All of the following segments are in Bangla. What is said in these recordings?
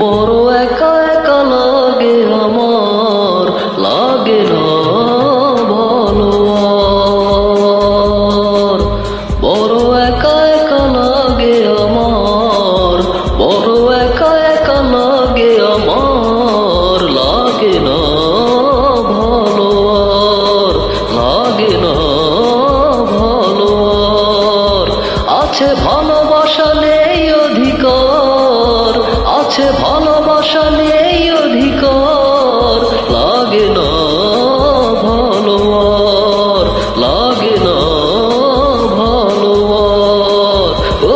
বড় একা একা লাগে আমার, লাগে না ভালো আর। বড় একা একা লাগে আমার, বড় একা একা লাগে আমার, লাগে না ভালো আর, লাগে না ভালো আর। আছে ভালোবাসা নেই অধিকার, আছে ভালোবাসা নেই অধিকার, লাগে না ভালো আর, লাগে না ভালো আর। ও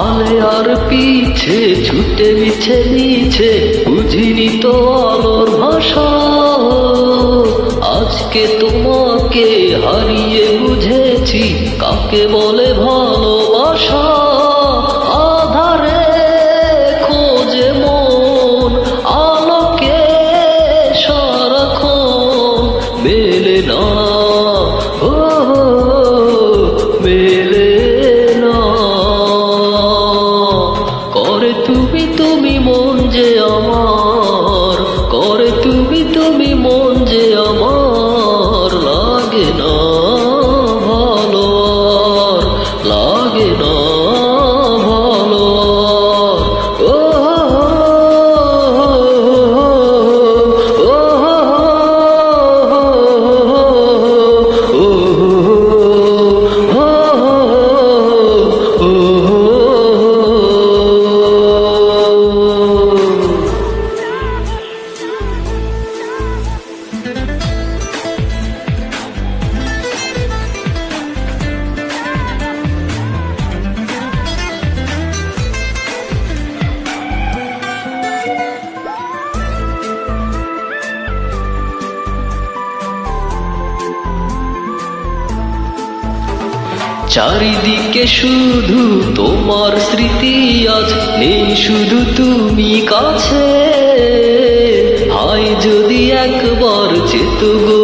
আলে আর পিছে ছুটে মিছে মিছে বুঝিনি তো আলোর ভাষা, আজকে তোমাকে হারিয়ে বুঝেছি কাকে বলে ভালোবাসা। আধারে খোঁজে মন আলোকে সারাক্ষণ, মেলে না ও মেলে না। করে তুমি তুমি মন যে আমার, করে তুমি তুমি মন যে আমার, লাগে না ভালো আর, লাগে না ভালো আর। ও চারিদিকে শুধু তোমার স্মৃতি, আজ নেই শুধু তুমি কাছে। হায় যদি একবার যেত গো